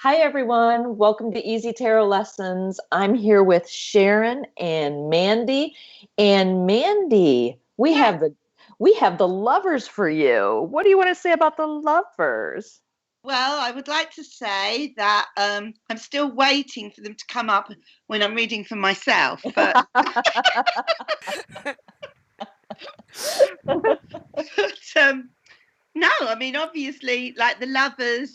Hi, everyone. Welcome to Easy Tarot Lessons. I'm here with Sharon and Mandy. And Mandy, we have the lovers for you. What do you want to say about the lovers? Well, I would like to say that I'm still waiting for them to come up when I'm reading for myself. But, but no, I mean, obviously, like the lovers,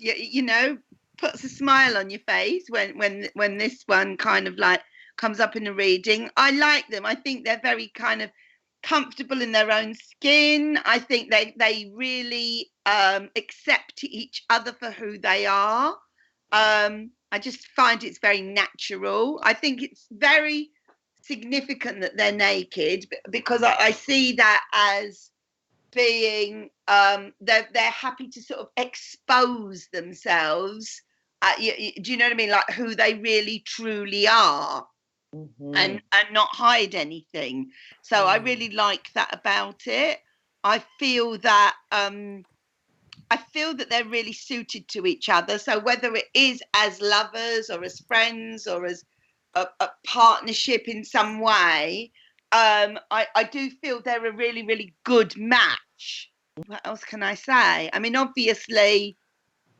puts a smile on your face when this one kind of like comes up in a reading. I like them. I think they're very kind of comfortable in their own skin. I think they really accept each other for who they are. I just find it's very natural. I think it's very significant that they're naked because I see that as being they're happy to sort of expose themselves. Do you know what I mean? Like who they really truly are, Mhm. and not hide anything. So I Mm. really like that about it. I feel that they're really suited to each other. So whether it is as lovers or as friends or as a partnership in some way, I do feel they're a really, really good match. What else can I say? I mean, obviously,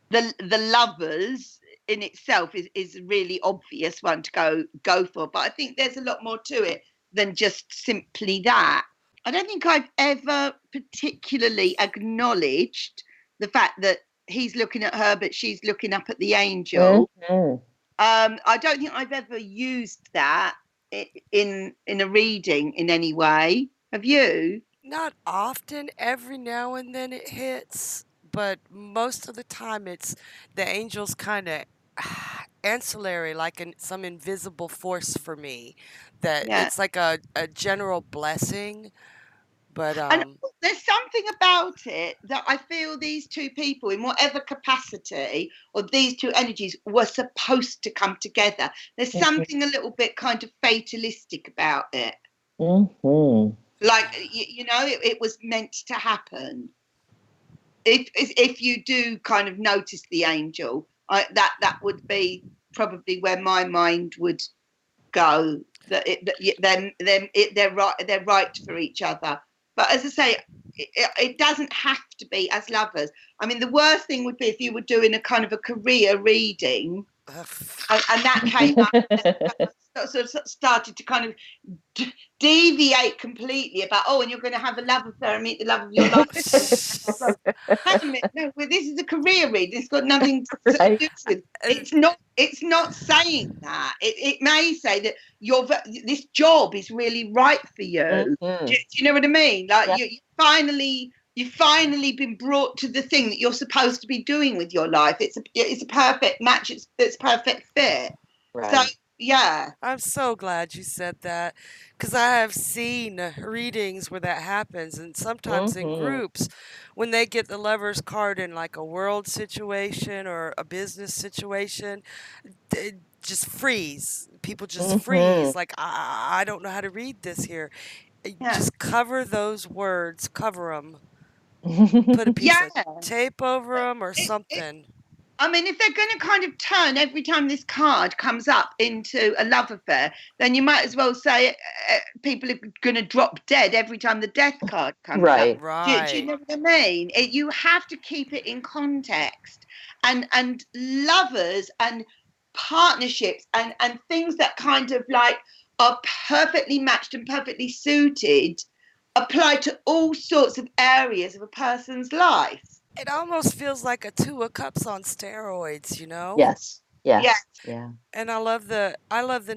the lovers in itself is a really obvious one to go for, but I think there's a lot more to it than just simply that. I don't think I've ever particularly acknowledged the fact that he's looking at her, but she's looking up at the angel. Mhm. I don't think I've ever used that in a reading in any way. Have you? Not often, every now and then it hits, but most of the time it's the angels kind of ancillary, like some invisible force for me. That Yeah. it's like a general blessing, but And there's something about it that I feel these two people, in whatever capacity, or these two energies, were supposed to come together. There's Mhm. something a little bit kind of fatalistic about it. Mhm. Like, it was meant to happen. If you do kind of notice the angel, that would be probably where my mind would go. That they're right for each other. But as I say, it doesn't have to be as lovers. I mean, the worst thing would be if you were doing a kind of a career reading, and that came up, sort of started to kind of deviate completely about, oh, and you're going to have a love affair and meet the love of your life. Hang a minute, no, well, this is a career reading. It's got nothing to Right. do with. and It's not saying that. It may say that this job is really right for you. Do Mhm. you know what I mean? Like Yeah. you've finally been brought to the thing that you're supposed to be doing with your life. It's a perfect match. It's perfect fit. So Right. yeah, I'm so glad you said that because I have seen readings where that happens, and sometimes in Mhm. groups when they get the lover's card in like a world situation or a business situation, they just freeze. People just Mhm. freeze. Like, I don't know how to read this here. yeah, Just cover those words, cover them, put a piece of yeah. tape over them or It, something. I mean, if they're going to kind of turn every time this card comes up into a love affair, then you might as well say people are going to drop dead every time the death card comes up. Right. Do you Right. know what I mean? You have to keep it in context, and lovers and partnerships and things that kind of like are perfectly matched and perfectly suited apply to all sorts of areas of a person's life. It almost feels like a two of cups on steroids, you know? Yes. Yeah, Yes. Yeah. And I love the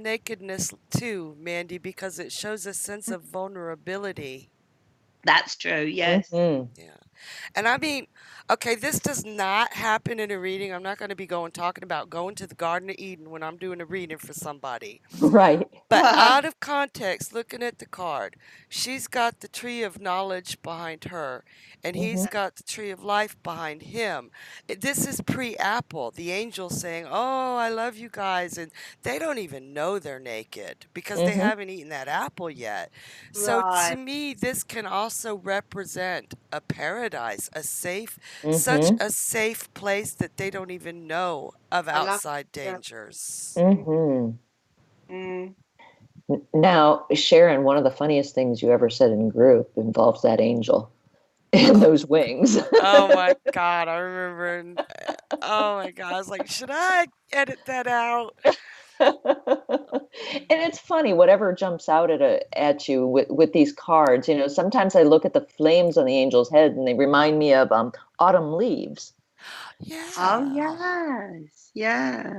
nakedness too, Mandy, because it shows a sense of vulnerability. that's true. Yes. Mhm. Yeah. And I mean, okay, this does not happen in a reading. I'm not going to be talking about going to the Garden of Eden when I'm doing a reading for somebody. Right. But out of context, looking at the card, she's got the tree of knowledge behind her, and Mhm. he's got the tree of life behind him. This is pre Apple, the angel saying, "Oh, I love you guys." And they don't even know they're naked because they Mhm. haven't eaten that apple yet. So to Right. me, this can also represent a paradise paradise, such Mm-hmm. a safe place that they don't even know of I love outside that. dangers. Mm-hmm. Mm. Now, Sharon, one of the funniest things you ever said in group involves that angel and Oh, those wings. oh my God, I remember. Oh my God, I was like, should I edit that out? And it's funny, whatever jumps out at you with these cards. Sometimes I look at the flames on the angel's head, and they remind me of autumn leaves. Oh Yeah. yes, yeah.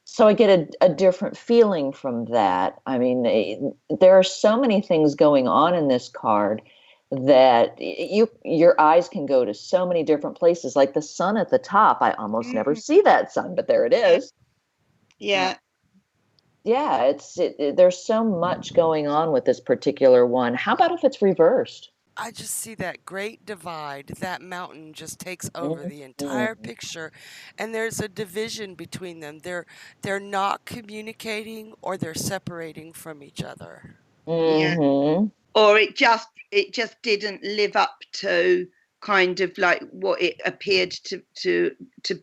So I get a different feeling from that. I mean, there are so many things going on in this card that your eyes can go to so many different places. Like the sun at the top, I almost never Mm. see that sun, but there it Yeah, is. yeah. Yeah, there's so much going on with this particular one. How about if it's reversed? I just see that great divide. That mountain just takes over the entire Mhm. picture, and there's a division between them. They're not communicating or they're separating from each other. Yeah. Mhm. Or it just didn't live up to kind of like what it appeared to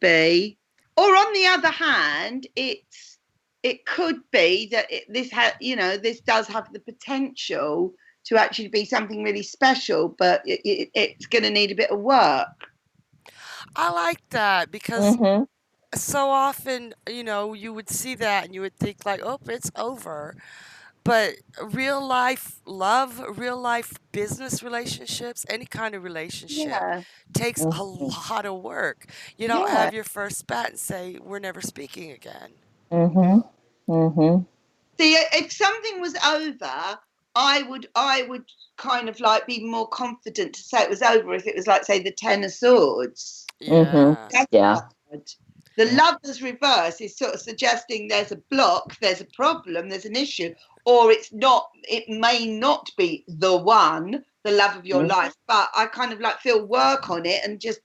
be. Or on the other hand, it could be that this does have the potential to actually be something really special, but it's going to need a bit of work. I like that because Mhm. so often, you would see that and you would think like, "Oh, it's over." But real life love, real life business relationships, any kind of relationship Yeah, takes a Mhm. lot of work. You don't yeah. have your first spat and say, "We're never speaking again." Mhm. Mhm. See, if something was over, I would kind of like be more confident to say it was over if it was like, say, the Ten of Swords. Mhm. Yeah. That's Yeah. hard. The Yeah. Lover's reverse is sort of suggesting there's a block, there's a problem, there's an issue, or it's not. It may not be the one, the love of your Mhm. life, but I kind of like feel work on it and just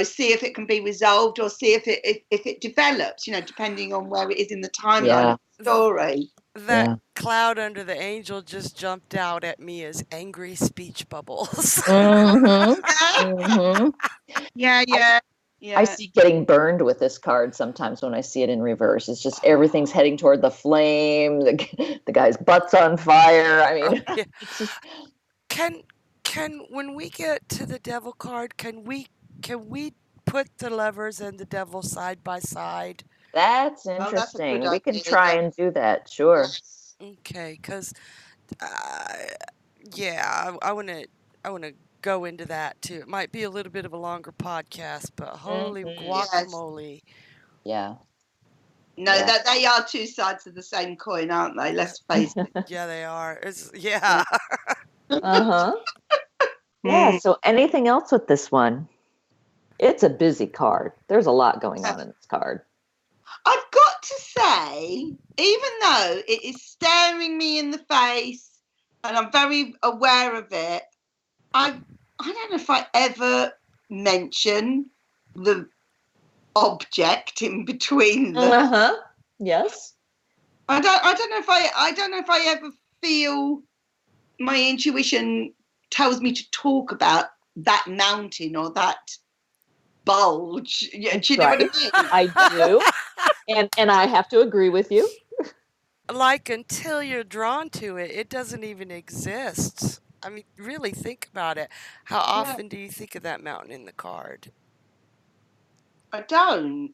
see if it can be resolved or see if it develops. Depending on where it is in the timeline Yeah. of the story. That Yeah. cloud under the angel just jumped out at me as angry speech bubbles. Mhm. Mhm. Yeah, I yeah, I yeah. see getting burned with this card sometimes when I see it in reverse. It's just everything's Oh, heading toward the flame. The guy's butt's on fire. I mean, yeah. it's just Can can when we get to the devil card, can we put the lovers and the devil side by side? that's Oh, that's a good interesting. We can idea. try Yeah. and do that. Sure. Yes. Okay, 'cause uh, yeah, I wanna go into that too. It might be a little bit of a longer podcast, but holy Mhm. Yes. guacamole. Yeah. No, Yeah. that they are two sides of the same coin, aren't they? Let's face it. Yeah, they are. Yeah. Yeah. Uh-huh. Yeah, Mm. so anything else with this one? It's a busy card. There's a lot going on in this card. I've got to say, even though it is staring me in the face and I'm very aware of it, I don't know if I ever mention the object in between them. Uh-huh. Yes. I don't know if I ever feel my intuition tells me to talk about that mountain or that bulge. Yeah, do you know what Right. I mean? I do. And I have to agree with you. Like until you're drawn to it, it doesn't even exist. I mean, really think about it. How Yeah, often do you think of that mountain in the card? I don't.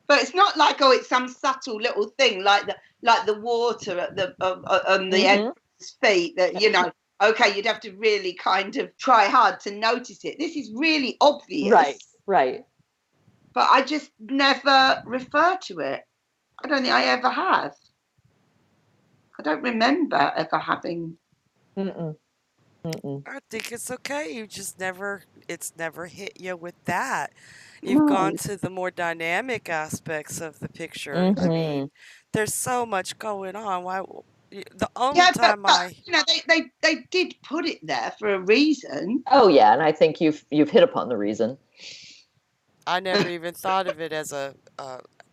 But it's not like, oh, it's some subtle little thing like the water at the on the Hmm. emperor's feet that okay, you'd have to really kind of try hard to notice it. This is really obvious, Right. Right. but I just never refer to it. I don't think I ever have. I don't remember ever having. Mm-mm. Mm-mm. I think it's okay. It's never hit you with that. You've gone No. to the more dynamic aspects of the picture. I Hmm. mean, there's so much going on. The only Yeah, but time I they did put it there for a reason. Oh yeah, and I think you've hit upon the reason. I never even thought of it as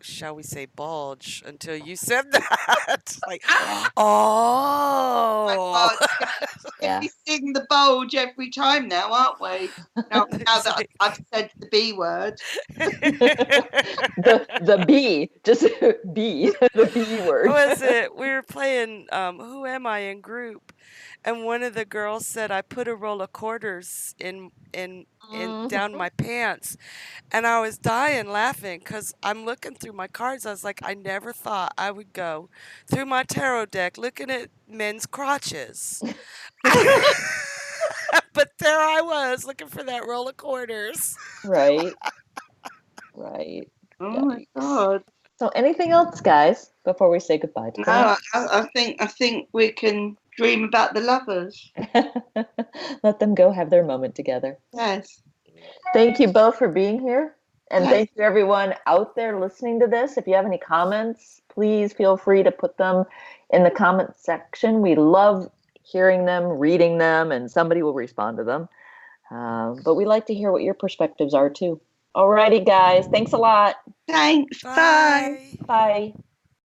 shall we say, bulge until you said that. Like, Oh my oh, God! Yeah. Yeah. be seeing the bulge every time now, aren't we? Now It's that like- I've said the B word. The B, just B, the B word. was it? We were playing Who Am I in group, and one of the girls said I put a roll of quarters in down my pants, and I was dying laughing because I'm looking through my cards. I was like, I never thought I would go through my tarot deck looking at men's crotches. But there I was looking for that roll of quarters. Right. Right. Oh my Yikes. God. So anything else, guys, before we say goodbye to No, I think we can dream about the lovers. them? Let them go have their moment together. Yes. Thank you both for being here. And Yes. thank you everyone out there listening to this. If you have any comments, please feel free to put them in the comment section. We love hearing them, reading them, and somebody will respond to them. But we like to hear what your perspectives are too. Alrighty, guys. Thanks a lot. Thanks. Bye. Bye. Bye.